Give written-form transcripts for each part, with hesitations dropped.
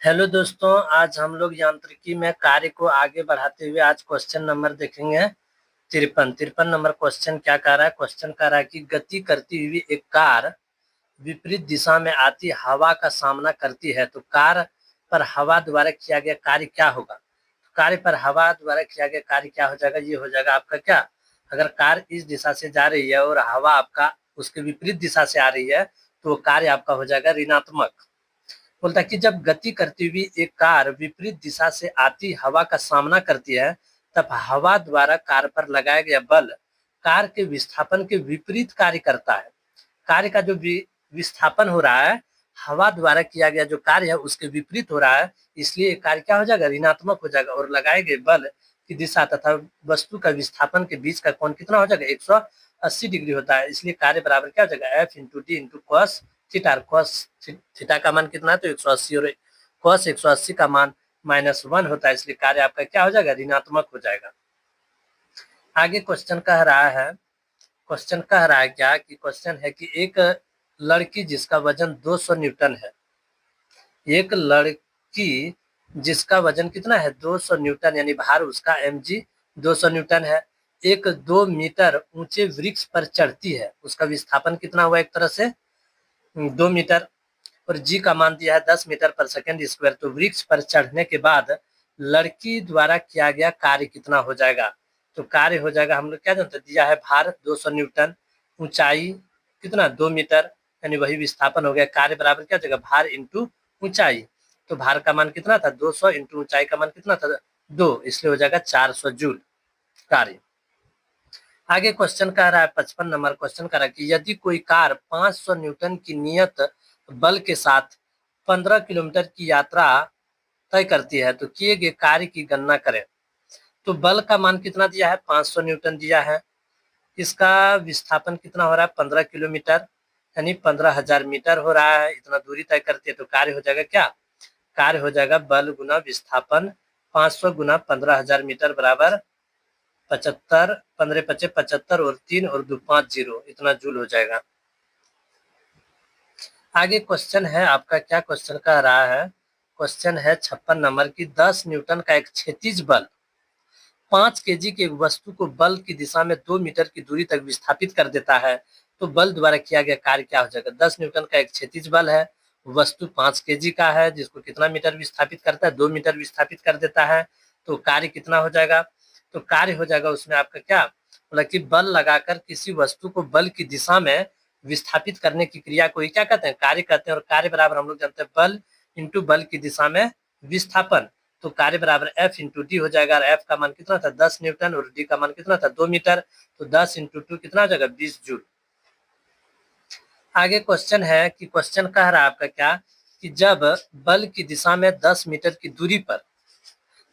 Hello दोस्तों, आज हम लोग यांत्रिकी में कार्य को आगे बढ़ाते हुए आज क्वेश्चन नंबर देखेंगे। 53 नंबर क्वेश्चन क्या कह रहा है। क्वेश्चन कह रहा है कि गति करती हुई एक कार विपरीत दिशा में आती हवा का सामना करती है, तो कार पर हवा द्वारा किया गया कार्य क्या होगा। तो कार्य पर हवा द्वारा किया गया कार्य क्या हो जाएगा, ये हो जाएगा आपका क्या। अगर कार इस दिशा से जा रही है और हवा आपका उसके विपरीत दिशा से आ रही है, तो कार्य आपका हो जाएगा ऋणात्मक। बोलता है कि जब गति करती हुई एक कार विपरीत दिशा से आती हवा का सामना करती है, तब हवा द्वारा कार पर लगाया गया बल कार के विस्थापन के विपरीत कार्य करता है। कार्य का जो विस्थापन हो रहा है, हवा द्वारा किया गया जो कार्य है उसके विपरीत हो रहा है, इसलिए कार्य क्या हो जाएगा, ऋणात्मक हो जाएगा। और लगाए गए बल की दिशा तथा वस्तु का विस्थापन के बीच का कोण कितना हो जाएगा, 180 डिग्री होता है। इसलिए कार्य बराबर क्या हो जाएगा, F into D into cos theta. Cos theta का मान कितना है, तो 180, और कॉस 180 का मान -1 होता है, इसलिए कार्य आपका क्या हो जाएगा, ऋणात्मक हो जाएगा। आगे क्वेश्चन कह रहा है, क्या कि क्वेश्चन है कि एक लड़की जिसका वजन 200 न्यूटन है, एक लड़की जिसका वजन कितना है, 200 न्यूटन, यानी भार उसका mg 200 न्यूटन है, एक 2 मीटर ऊंचे वृक्ष पर चढ़ती है। उसका विस्थापन कितना हुआ, एक तरह से 2 मीटर, और जी का मान दिया है 10 मीटर पर सेकेंड स्क्वायर। तो वृक्ष पर चढ़ने के बाद लड़की द्वारा किया गया कार्य कितना हो जाएगा। तो कार्य हो जाएगा, हम लोग क्या जानते, दिया है भार 200 न्यूटन, ऊंचाई कितना 2 मीटर, यानी वही विस्थापन हो गया। कार्य बराबर क्या हो जाएगा, भार इंटू ऊंचाई। तो भार का मान कितना था 200, इंटू ऊंचाई का मान कितना था 2, इसलिए हो जाएगा 400 जूल कार्य। आगे क्वेश्चन कह रहा है, 55 नंबर क्वेश्चन कह रहा है कि यदि कोई कार 500 न्यूटन की नियत बल के साथ 15 किलोमीटर की यात्रा तय करती है, तो किए गए कार्य की गणना करें। तो बल का मान कितना दिया है, 500 न्यूटन दिया है, इसका विस्थापन कितना हो रहा है 15 किलोमीटर, यानी 15,000 मीटर हो रहा है, इतना दूरी तय करती है। तो कार्य हो जाएगा क्या, कार्य हो जाएगा बल गुना विस्थापन, 500 गुना 15,000 मीटर बराबर 75, 15 पचे 75, और 3 और 2 5 0, इतना जूल हो जाएगा। आगे क्वेश्चन है आपका, क्या क्वेश्चन कह रहा है। क्वेश्चन है 56 नंबर की 10 न्यूटन का एक क्षैतिज बल 5 केजी की एक वस्तु को बल की दिशा में 2 मीटर की दूरी तक विस्थापित कर देता है, तो बल द्वारा किया गया कार्य क्या हो जाएगा। 10 न्यूटन का एक क्षैतिज बल है, वस्तु 5 केजी का है, जिसको कितना मीटर विस्थापित करता है, 2 मीटर विस्थापित कर देता है, तो कार्य कितना हो जाएगा। तो कार्य हो जाएगा उसमें आपका क्या, मतलब कि बल लगाकर किसी वस्तु को बल की दिशा में विस्थापित करने की क्रिया को ही क्या कहते हैं, कार्य कहते हैं। और कार्य बराबर हम लोग जानते हैं बल इंटू बल की दिशा में विस्थापन, तो कार्य बराबर एफ इंटू डी हो जाएगा। एफ का मान कितना था 10 न्यूटन, और डी का मान कितना था 2 मीटर, तो 10 इंटू 2 कितना हो जाएगा 20 जूल। आगे क्वेश्चन है कि क्वेश्चन कह रहा है आपका क्या, कि जब बल की दिशा में 10 मीटर की दूरी पर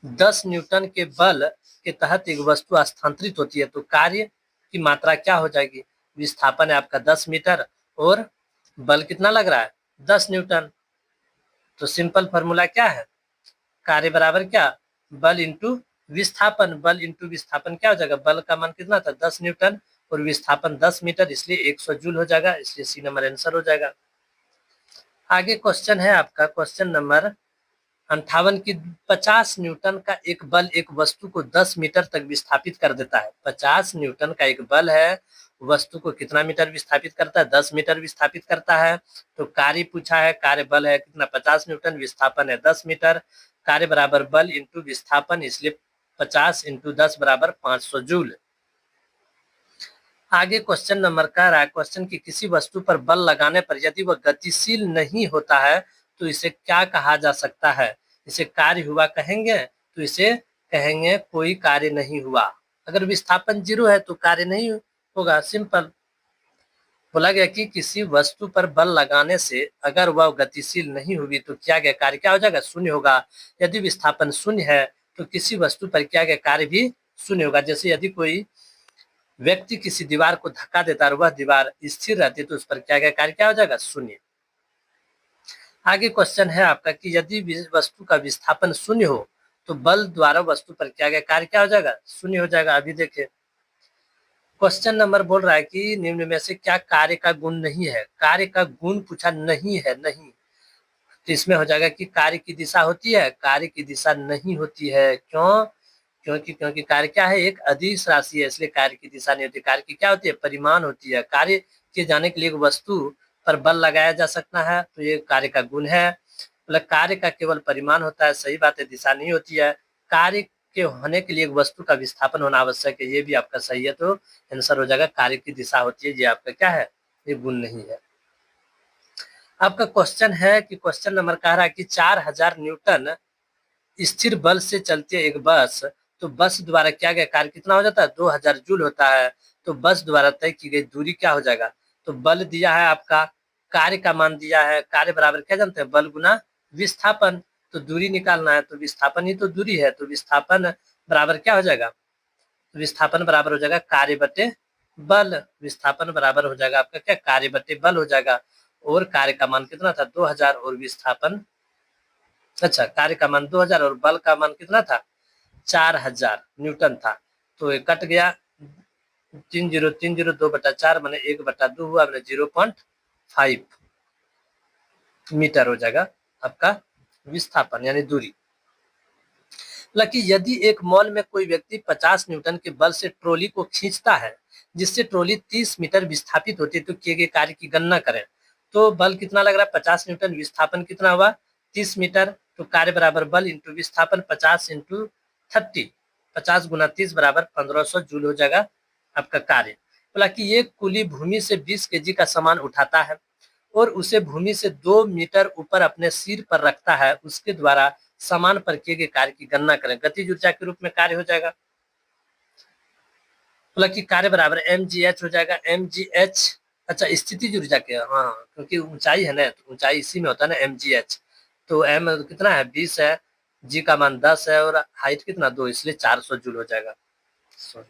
10 न्यूटन के बल के तहत एक वस्तु स्थानांतरित होती है, तो कार्य की मात्रा क्या हो जाएगी। विस्थापन है आपका 10 मीटर, और बल कितना लग रहा है 10 न्यूटन। तो सिंपल फॉर्मूला क्या है, कार्य बराबर क्या, बल इंटू विस्थापन। बल इंटू विस्थापन क्या हो जाएगा, बल का मान कितना था 10 न्यूटन, और विस्थापन 10 मीटर, इसलिए 100 जूल हो जाएगा, इसलिए सी नंबर आंसर हो जाएगा। आगे क्वेश्चन है आपका, क्वेश्चन नंबर 58 की 50 न्यूटन का एक बल एक वस्तु को 10 मीटर तक विस्थापित कर देता है। 50 न्यूटन का एक बल है, वस्तु को कितना मीटर विस्थापित करता है, 10 मीटर विस्थापित करता है। तो कार्य पूछा है, कार्य बल है कितना 50 न्यूटन, विस्थापन है 10 मीटर, कार्य बराबर बल इंटू विस्थापन, इसलिए 50 इंटू 10 बराबर 500 जूल। आगे क्वेश्चन नंबर कह रहा है, क्वेश्चन की किसी वस्तु पर बल लगाने पर यदि वह गतिशील नहीं होता है, तो इसे क्या कहा जा सकता है। इसे कार्य हुआ कहेंगे, तो इसे कहेंगे कोई कार्य नहीं हुआ। अगर विस्थापन 0 है तो कार्य नहीं होगा, सिंपल। बोला गया कि किसी वस्तु पर बल लगाने से अगर वह गतिशील नहीं हुई तो किया गया कार्य क्या हो जाएगा, शून्य होगा। यदि विस्थापन शून्य है तो किसी वस्तु पर किया गया कार्य भी शून्य होगा। जैसे यदि कोई व्यक्ति किसी दीवार को धक्का देता है और वह दीवार स्थिर रहती है, तो उस पर किया गया कार्य क्या हो जाएगा, शून्य। आगे क्वेश्चन है आपका कि यदि वस्तु का विस्थापन शून्य हो तो बल द्वारा वस्तु पर किया गया कार्य क्या हो जाएगा, शून्य हो जाएगा। अभी देखिए क्वेश्चन नंबर बोल रहा है कि निम्न में से क्या कार्य का गुण नहीं है। कार्य का गुण पूछा नहीं है, नहीं तो इसमें हो जाएगा कि कार्य की दिशा होती है, कार्य की दिशा नहीं होती है। क्यों? क्योंकि कार्य क्या है, एक अदिश राशि है, इसलिए कार्य की दिशा नहीं होती। कार्य की क्या होती है, परिमाण होती है। कार्य किए जाने के लिए एक वस्तु पर बल लगाया जा सकता है, तो ये कार्य का गुण है। मतलब कार्य का केवल परिमाण होता है, सही बात है, दिशा नहीं होती है। कार्य के होने के लिए एक वस्तु का विस्थापन होना आवश्यक है, ये भी आपका सही है। तो आंसर हो जाएगा कार्य की दिशा होती है, ये आपका क्या है, ये गुण नहीं है। आपका क्वेश्चन है कि क्वेश्चन नंबर कह रहा है कि 4000 न्यूटन स्थिर बल से चलती है एक बस, तो बस द्वारा किया गया कार्य कितना हो जाता है, 2000 जूल होता है। तो बस द्वारा तय की गई दूरी क्या हो जाएगा, तो बल दिया है आपका, कार्य का मान दिया है, कार्य बराबर क्या जानते हैं, बल गुना विस्थापन। तो दूरी निकालना है, तो विस्थापन ही तो दूरी है, तो विस्थापन बराबर क्या हो जाएगा, विस्थापन बराबर हो जाएगा कार्य बटे बल। विस्थापन बराबर हो जाएगा आपका क्या, कार्य बटे बल हो जाएगा। और कार्य का मान कितना था, 2000, और विस्थापन, अच्छा, कार्य का मान 2000 और बल का मान कितना था, 4000 न्यूटन था। तो ये कट गया, 3030 2/4 मैंने 1/2 हुआ, मैंने 0.5 मीटर हो जाएगा आपका विस्थापन यानी दूरी। हालांकि यदि एक मॉल में कोई व्यक्ति 50 न्यूटन के बल से ट्रॉली को खींचता है, जिससे ट्रॉली 30 मीटर विस्थापित होती है, तो किए गए कार्य की गणना करें। तो बल कितना लग रहा है, 50 न्यूटन, विस्थापन कितना हुआ, 30 मीटर। तो कार्य बराबर बल इंटू विस्थापन, 50 इंटू 30, 50 गुना 30 बराबर 1500 जूल हो जाएगा आपका कार्य। बोला कि ये कुली भूमि से 20 केजी का सामान उठाता है और उसे भूमि से 2 मीटर ऊपर अपने सिर पर रखता है, उसके द्वारा समान पर किए गए कार्य की गणना करें। गतिज ऊर्जा के रूप में कार्य हो जाएगा। बोला कि कार्य बराबर mgh हो जाएगा, mgh, अच्छा, स्थितिज ऊर्जा के, हाँ, क्योंकि ऊंचाई है ना, तो ऊंचाई इसी में होता है ना, mgh। तो m कितना है, 20 है, g का मान 10 है, और हाइट कितना, 2, इसलिए 400 जूल हो जाएगा। सॉरी,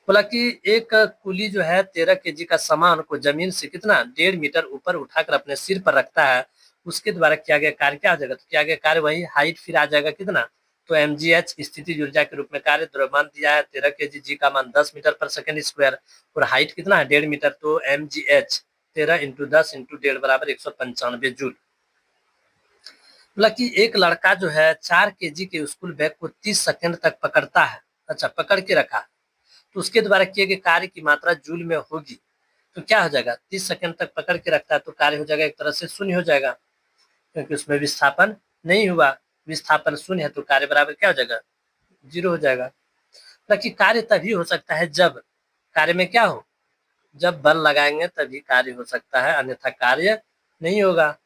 बोला कि एक कुली जो है 13 केजी का सामान को जमीन से कितना, 1.5 मीटर ऊपर उठाकर अपने सिर पर रखता है, उसके द्वारा किया गया कार्य क्या हो जाएगा, तो किया गया कार्य वही हाइट फिर आ जाएगा कितना, तो mgh स्थितिज ऊर्जा के रूप में कार्य, द्रव्यमान दिया है 13 केजी, जी का मान 10 मीटर पर सेकेंड स्क्वायर, और हाइट कितना है, 1.5 मीटर। तो mgh 13 इंटू 10 इंटू 1.5 बराबर 195 जूल। बोला कि एक लड़का जो है 4 केजी के स्कूल बैग को 30 सेकंड तक पकड़ता है, अच्छा, पकड़ के रखा, तो उसके द्वारा किए गए कार्य की मात्रा जूल में होगी। तो क्या हो जाएगा, 30 सेकंड तक पकड़ के रखता है, तो कार्य हो जाएगा एक तरह से शून्य हो जाएगा, क्योंकि उसमें विस्थापन नहीं हुआ। विस्थापन शून्य है, तो कार्य बराबर क्या हो जाएगा, 0 हो जाएगा। ताकि कार्य तभी हो सकता है जब, कार्य में क्या हो, जब बल लगाएंगे तभी कार्य हो सकता है, अन्यथा कार्य नहीं होगा।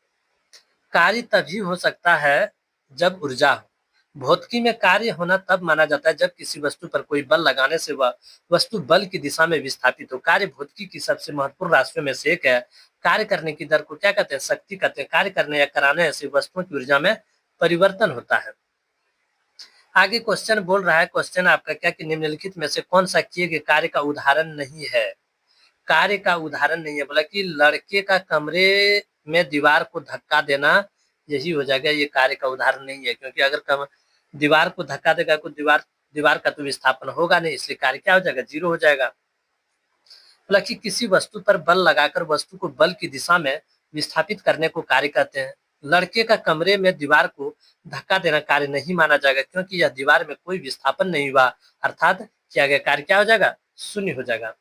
कार्य तभी हो सकता है जब ऊर्जा हो। भौतिकी में कार्य होना तब माना जाता है जब किसी वस्तु पर कोई बल लगाने से वह वस्तु बल की दिशा में विस्थापित हो। कार्य भौतिकी की सबसे महत्वपूर्ण राशियों में से एक है। कार्य करने की दर को क्या कहते हैं, शक्ति कहते हैं। कार्य करने या कराने से वस्तुओं की ऊर्जा में परिवर्तन होता है। आगे क्वेश्चन बोल रहा है, क्वेश्चन आपका क्या कि निम्नलिखित में से कौन सा किए गए कार्य का उदाहरण नहीं है। कार्य का उदाहरण नहीं है, बोला कि लड़के का कमरे में दीवार को धक्का देना, यही हो जाएगा, ये कार्य का उदाहरण नहीं है, क्योंकि अगर दीवार को धक्का देगा तो दीवार का तो विस्थापन होगा नहीं, इसलिए कार्य क्या हो जाएगा, 0 हो जाएगा। बोला कि किसी वस्तु पर बल लगाकर वस्तु को बल की दिशा में विस्थापित करने को कार्य कहते हैं। लड़के का कमरे में दीवार को धक्का देना कार्य नहीं माना जाएगा, क्योंकि यह दीवार में कोई विस्थापन नहीं हुआ, अर्थात किया गया कार्य क्या हो जाएगा, शून्य हो जाएगा।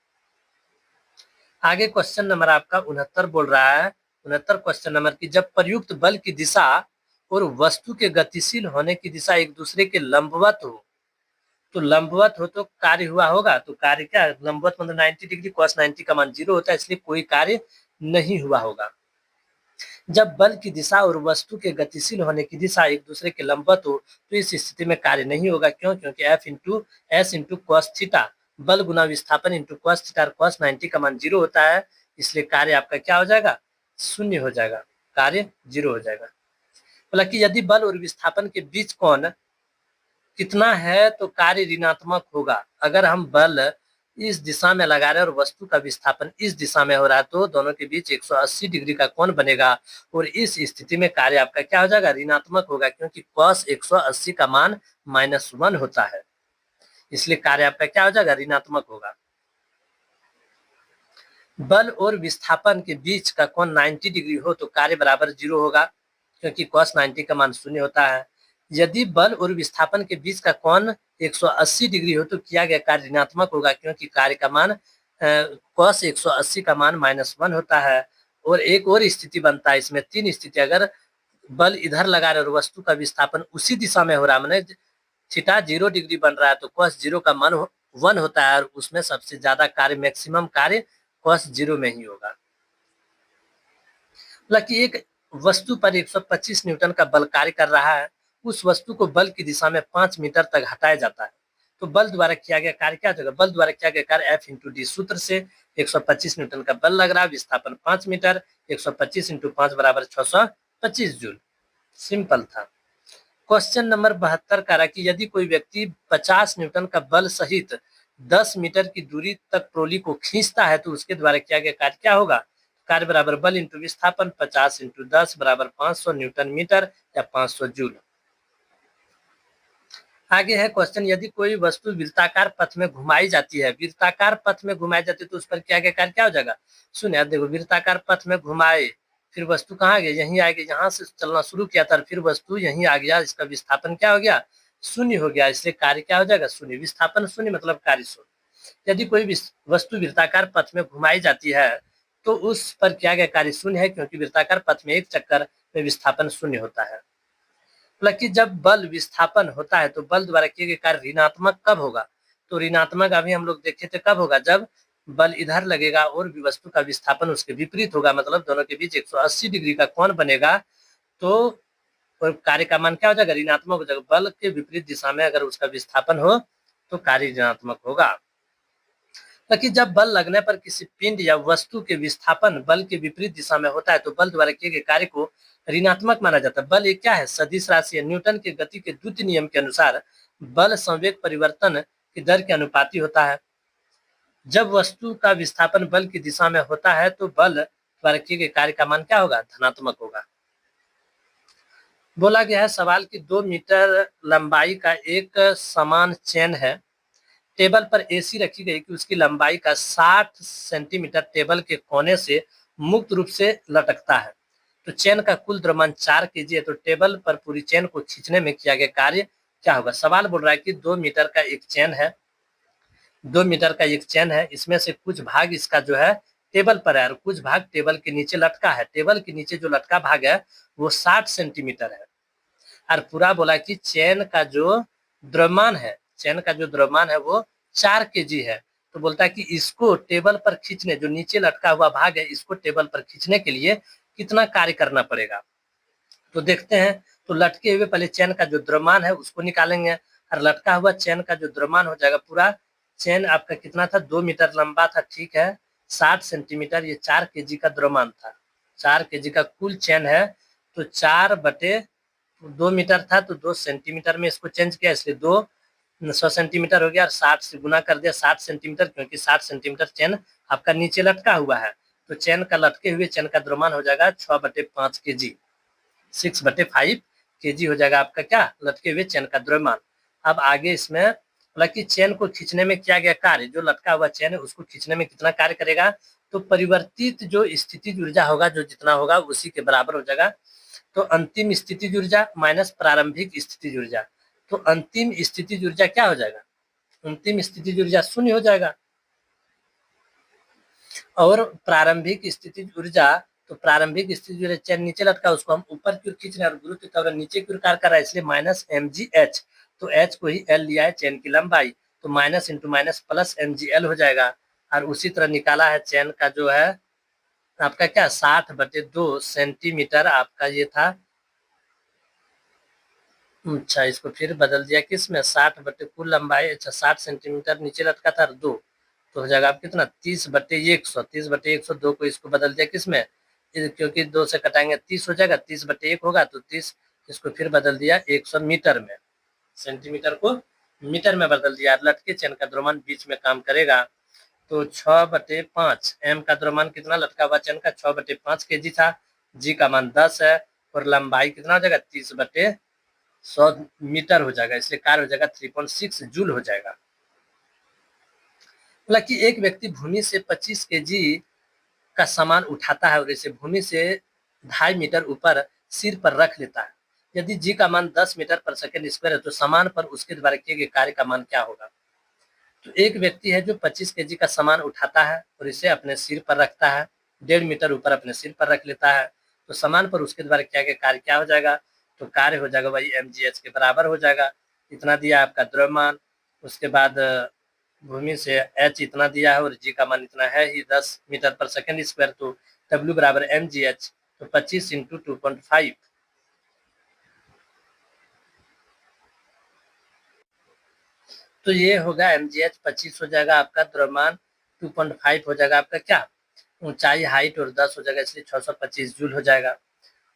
आगे क्वेश्चन नंबर आपका 69 बोल रहा है, 69 क्वेश्चन नंबर की, जब प्रयुक्त बल की दिशा और वस्तु के गतिशील होने की दिशा एक दूसरे के लंबवत हो, तो लंबवत हो तो कार्य हुआ होगा, तो कार्य क्या, लंबवत मतलब 90 डिग्री, cos 90 का मान 0 होता है, इसलिए कोई कार्य नहीं हुआ होगा। जब बल की दिशा और वस्तु के गतिशील होने की दिशा एक दूसरे के लंबवत हो, तो इस स्थिति में कार्य नहीं होगा। क्यों? क्योंकि F into S into cos theta, बल गुना विस्थापन इंटू कॉस थीटा, कॉस 90 का मान 0 होता है, इसलिए कार्य आपका क्या हो जाएगा, शून्य हो जाएगा, कार्य 0 हो जाएगा। बोला कि यदि बल और विस्थापन के बीच कोण कितना है तो कार्य ऋणात्मक होगा। अगर हम बल इस दिशा में लगा रहे हैं और वस्तु का विस्थापन इस दिशा में हो रहा है, तो दोनों के बीच 180 डिग्री का कोण बनेगा, और इस स्थिति में कार्य आपका क्या हो जाएगा, ऋणात्मक होगा, क्योंकि cos 180 का मान -1 होता है, इसलिए कार्य आपका क्या हो जाएगा, ऋणात्मक होगा। बल और विस्थापन के बीच का कोण 90 डिग्री हो तो कार्य बराबर 0 होगा। क्योंकि cos 90 का मान 0 होता है। यदि बल और विस्थापन के बीच का कोण 180 डिग्री हो तो किया गया कार्य ऋणात्मक होगा, क्योंकि कार्य का मान cos 180 का मान -1 होता है। और एक और स्थिति बनता है, इसमें 3 स्थिति, अगर बल इधर लगा रहे और वस्तु का विस्थापन उसी दिशा में हो रहा है, मैंने थीटा 0 डिग्री बन रहा है, तो cos 0 का मान 1 होता है, और उसमें सबसे ज्यादा कार्य, मैक्सिमम कार्य cos 0 में ही होगा। हालांकि एक वस्तु पर 125 न्यूटन का बल कार्य कर रहा है, उस वस्तु को बल की दिशा में 5 मीटर तक हटाया जाता है, तो बल द्वारा किया गया कार्य क्या होगा? बल द्वारा किया गया कार्य F × D सूत्र से 125 न्यूटन का बल लग रहा है, विस्थापन 5 मीटर, 125 × 5 बराबर 625 जूल। सिंपल था। क्वेश्चन नंबर 72 कह रहा है कि यदि कोई व्यक्ति 50 न्यूटन का बल सहित 10 मीटर की दूरी तक ट्रॉली को खींचता है तो उसके द्वारा किया गया कार्य क्या होगा? कार्य बराबर बल इंटू विस्थापन 50 × 10 बराबर 500 न्यूटन मीटर या 500 जूल। आगे है क्वेश्चन, यदि कोई वस्तु वृत्ताकार पथ में घुमाई जाती है, वृत्ताकार पथ में घुमाई जाती है तो उस पर किया गया कार्य क्या हो जाएगा? सुनिए, देखो, वृत्ताकार पथ में घुमाए, फिर वस्तु कहाँ आ गई? यहीं आ गई, यहाँ से चलना शुरू किया था, फिर वस्तु यहीं आ गया, इसका विस्थापन क्या हो गया? 0 हो गया, इसलिए कार्य क्या हो जाएगा? 0। विस्थापन 0 मतलब कार्य 0। यदि कोई वस्तु वृत्ताकार पथ में घुमाई जाती है तो उस पर किया गया कार्य 0 है, क्योंकि वृत्ताकार पथ में एक चक्कर में विस्थापन 0 होता है। हालांकि जब बल विस्थापन होता है तो बल द्वारा किए गए कार्य ऋणात्मक कब होगा? तो ऋणात्मक अभी हम लोग देखे थे कब होगा? जब बल इधर लगेगा और वस्तु का विस्थापन उसके विपरीत होगा, मतलब दोनों के बीच 180 डिग्री का कोण बनेगा, तो कार्य का मान क्या हो जाएगा? ऋणात्मक हो जाएगा। बल के विपरीत दिशा में अगर उसका विस्थापन हो तो कार्य ऋणात्मक होगा। ताकि जब बल लगने पर किसी पिंड या वस्तु के विस्थापन बल के विपरीत दिशा में होता है तो बल द्वारा किए गए कार्य को ऋणात्मक माना जाता है। बल एक क्या है? सदिश राशि है। न्यूटन के गति के द्वितीय नियम के अनुसार बल संवेग परिवर्तन की दर के अनुपाती होता है। जब वस्तु का विस्थापन बल की दिशा में होता है तो बल द्वारा किए गए कार्य का मान क्या होगा? धनात्मक होगा। बोला गया है सवाल की 2 मीटर लंबाई का एक समान चेन है, टेबल पर एसी रखी गई कि उसकी लंबाई का 60 सेंटीमीटर टेबल के कोने से मुक्त रूप से लटकता है, तो चेन का कुल द्रव्यमान 4 kg है, तो टेबल पर पूरी चेन को खींचने में किया गया कार्य क्या होगा? सवाल बोल रहा है कि 2 मीटर का एक चेन है, 2 मीटर का एक चेन है, इसमें से कुछ भाग इसका जो है टेबल पर है और कुछ भाग टेबल के नीचे लटका है। टेबल के नीचे जो लटका भाग है वो 60 सेंटीमीटर है, और पूरा बोला कि चेन का जो द्रव्यमान है, चेन का जो द्रव्यमान है वो 4 kg है, तो बोलता है कि इसको टेबल पर खींचने, जो नीचे लटका हुआ भाग है, इसको टेबल पर खींचने के लिए कितना कार्य करना पड़ेगा? तो देखते हैं। तो लटके हुए पहले चेन का जो द्रव्यमान है उसको निकालेंगे, और लटका हुआ चेन का जो द्रव्यमान हो जाएगा, पूरा चेन आपका कितना था? 2 मीटर लंबा था, ठीक है, 60 सेंटीमीटर, ये 4 kg का द्रव्यमान था, 4 kg का कुल चेन है, तो 4/2 मीटर था, तो 2 सेंटीमीटर में इसको चेंज किया, इसलिए 200 सेंटीमीटर हो गया, और 60 से गुना कर दिया, 60 सेंटीमीटर, क्योंकि 60 सेंटीमीटर चेन आपका नीचे लटका हुआ है, तो चेन का लटके हुए चेन का द्रव्यमान हो जाएगा 6/5 kg, 6/5 kg हो जाएगा आपका क्या? लटके हुए चेन का द्रव्यमान। अब आगे इसमें हालांकि चेन को खींचने में किया गया कार्य, जो लटका हुआ चेन है उसको खींचने में कितना कार्य करेगा? तो परिवर्तित जो स्थितिज ऊर्जा होगा, जो जितना होगा उसी के बराबर हो जाएगा, तो अंतिम स्थितिज ऊर्जा माइनस प्रारंभिक स्थितिज ऊर्जा, तो अंतिम स्थितिज ऊर्जा क्या हो जाएगा? अंतिम स्थितिज ऊर्जा 0 हो जाएगा। और प्रारंभिक स्थितिज ऊर्जा, तो प्रारंभिक स्थितिज ऊर्जा चेन नीचे लटका, उसको हम ऊपर की ओर खींच रहे हैं और गुरुत्व त्वरण नीचे की ओर कार्य कर रहा है, इसलिए -mgh, तो h को ही l लिया है चेन की लंबाई, तो minus into minus plus mgl हो जाएगा। और उसी तरह निकाला है चेन का जो है आपका क्या? 60/2 सेंटीमीटर आपका ये था। अच्छा, इसको फिर बदल दिया किसमें? 60 कुल लंबाई, अच्छा 60 सेंटीमीटर नीचे लटका था 2, तो हो जाएगा आप कितना? 30/100, 30/100, 2 को इसको बदल दिया किसमें? क्योंकि 2 से कटाएंगे 30 हो जाएगा, 30/1 होगा, तो 30 इसको फिर बदल दिया 100 मीटर में, सेंटीमीटर को मीटर में बदल दिया। लटके चेन का द्रव्यमान बीच में काम करेगा, तो 6/5, एम का द्रव्यमान कितना लटका हुआ चेन का? 6/5 kg था, जी का मान 10 है, और लंबाई कितना हो जाएगा? 30/100 मीटर हो जाएगा, इसलिए कार्य हो जाएगा 3.6 जूल हो जाएगा। हालांकि एक व्यक्ति भूमि से 25 kg का सामान उठाता है और इसे भूमि से 2.5 मीटर ऊपर सिर पर रख लेता है। यदि जी का मान 10 मीटर पर सेकंड स्क्वायर है तो सामान पर उसके द्वारा किए गए कार्य का मान क्या होगा। तो एक व्यक्ति है जो 25 केजी का सामान उठाता है और इसे अपने सिर पर रखता है, 1.5 मीटर ऊपर अपने सिर पर रख लेता है, तो सामान पर उसके द्वारा किया गया कार्य क्या हो जाएगा। तो कार्य हो जाएगा वही mgh के बराबर हो जाएगा। इतना दिया आपका द्रव्यमान, उसके बाद भूमि से h इतना दिया है और g का मान इतना है ही 10 मीटर पर सेकंड स्क्वायर, तो w बराबर mgh, तो 25 इंटू 2.5। तो ये होगा mgh 25 हो जाएगा आपका, द्रव्यमान 2.5 हो जाएगा आपका क्या, ऊंचाई हाइट और 10 हो जाएगा, इसलिए 625 जूल हो जाएगा।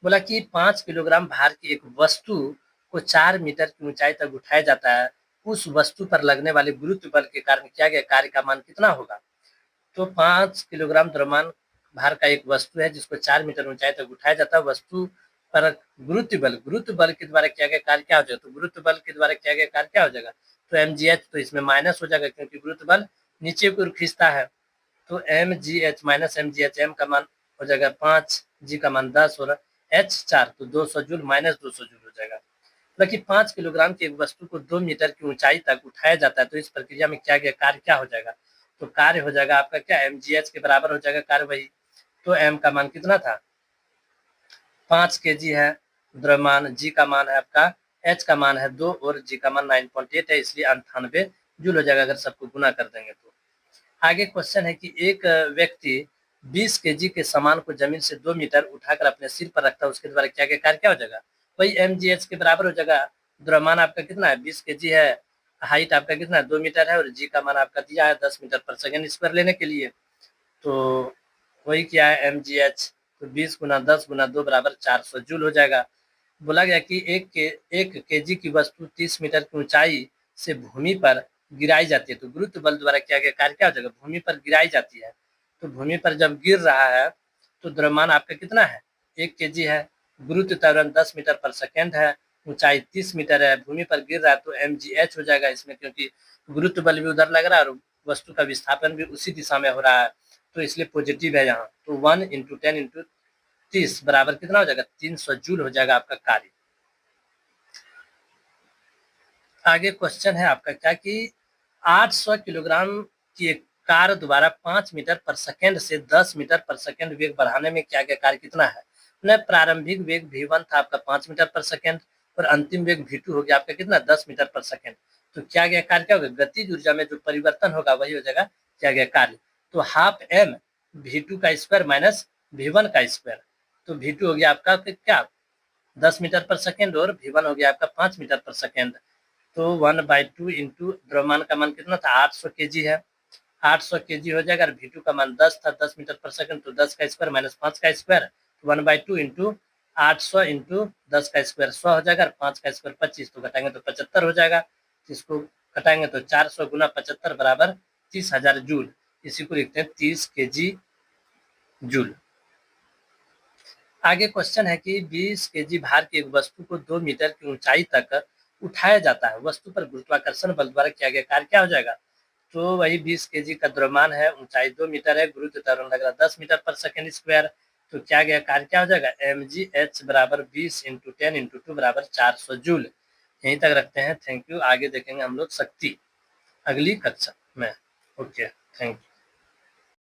बोला कि 5 किलोग्राम भार की एक वस्तु को 4 मीटर की ऊंचाई तक उठाया जाता है, उस वस्तु पर लगने वाले गुरुत्व बल के कारण किया गया कार्य का मान कितना होगा। तो 5 किलोग्राम द्रव्यमान भार का एक वस्तु है जिसको 4 मीटर ऊंचाई तक उठाया जाता है, वस्तु पर गुरुत्व बल के द्वारा किया गया कार्य क्या हो जाएगा। तो गुरुत्व बल के द्वारा किया गया कार्य क्या हो जाएगा, तो mgh, तो इसमें माइनस हो जाएगा क्योंकि गुरुत्व बल नीचे की ओर खींचता है। तो mgh माइनस mgh, m का मान हो जाएगा 5, g का मान 10 और h 4, तो 200 जूल माइनस 200 जूल हो जाएगा। मतलब 5 किलोग्राम की एक वस्तु को 2 मीटर की ऊंचाई तक उठाया जाता है, तो इस प्रक्रिया में क्या गया कार्य क्या हो जाएगा। तो कार्य हो जाएगा आपका क्या, mgh के बराबर हो जाएगा कार्य वही। तो m का मान कितना था, 5 केजी है द्रव्यमान, g का मान है आपका, h का मान है 2 और g का मान 9.8 है, इसलिए 98 जूल हो जाएगा अगर सबको गुना कर देंगे तो। आगे क्वेश्चन है कि एक व्यक्ति 20 केजी के सामान को जमीन से 2 मीटर उठाकर अपने सिर पर रखता है, उसके द्वारा क्या क्या कार्य क्या हो जाएगा, वही mgh के बराबर हो जाएगा। द्रव्यमान आपका कितना है, 20 केजी है, हाइट आपका कितना है 2 मीटर है और जी का मान आपका दिया है 10 मीटर पर सेकंड स्क्वायर लेने के लिए। तो वही क्या है mgh, तो 20 गुना 10 गुना 2 बराबर 400 जूल हो जाएगा। बोला गया कि एक केजी की वस्तु 30 मीटर की ऊंचाई से भूमि पर गिराई जाती है, तो गुरुत्व बल द्वारा किया गया कार्य क्या हो जाएगा, भूमि पर गिराई जाती है। तो भूमि पर जब गिर रहा है तो द्रव्यमान आपका कितना है, 1 केजी है, गुरुत्व त्वरण 10 मीटर पर सेकेंड है, ऊंचाई 30 मीटर है, भूमि पर गिर रहा है, तो mgh हो जाएगा इसमें, क्योंकि गुरुत्व बल भी उधर लग रहा है और वस्तु का विस्थापन भी उसी दिशा में हो रहा है, तो इसलिए पॉजिटिव है यहाँ। तो 1 इंटू 10 इंटू 30 बराबर कितना हो जाएगा, 300 जूल हो जाएगा आपका कार्य। आगे क्वेश्चन है आपका क्या कि 800 किलोग्राम की एक कार द्वारा 5 मीटर पर सेकेंड से 10 मीटर पर सेकेंड वेग बढ़ाने में क्या गया कार्य कितना है। प्रारंभिक वेग v1 था आपका 5 मीटर पर सेकेंड और अंतिम वेग v2 हो गया आपका कितना, 10 मीटर पर सेकेंड। तो क्या गया कार्य क्या होगा, गतिज ऊर्जा में जो परिवर्तन होगा वही हो जाएगा क्या गया कार्य। तो हाफ m v2 का स्क्वायर माइनस v1 का स्क्वायर, तो v2 हो गया आपका क्या 10 मीटर पर सेकेंड और v1 हो गया आपका 5 मीटर पर सेकेंड। तो 1/2 इंटू द्रव्यमान का मान कितना था, 800 केजी है, 800 केजी हो जाएगा। v2 का मान 10 था, 10 मीटर पर सेकंड, तो 10 का स्क्वायर माइनस 5 का स्क्वायर, 1/2 इंटू 800 इंटू 10 का स्क्वायर 100 हो जाएगा, 5 का स्क्वायर 25, तो घटाएंगे तो 75 हो जाएगा। इसको घटाएंगे तो 400 गुना 75 बराबर 30,000 जूल, इसी को लिखते हैं 30 केजी जूल। आगे क्वेश्चन है कि 20 केजी भार की एक वस्तु को 2 मीटर की ऊंचाई तक उठाया जाता है, वस्तु पर गुरुत्वाकर्षण बल द्वारा किया गया कार्य क्या हो जाएगा। तो वही 20 केजी का द्रव्यमान है, ऊंचाई 2 मीटर है, गुरुत्व त्वरण लग रहा 10 मीटर पर सेकंड स्क्वायर, तो क्या गया कार्य क्या हो जाएगा, mgh बराबर 20 इंटू 10 इंटू 2 बराबर 400 जूल। यहीं तक रखते हैं, थैंक यू। आगे देखेंगे हम लोग शक्ति अगली कक्षा में। Okay, thank you.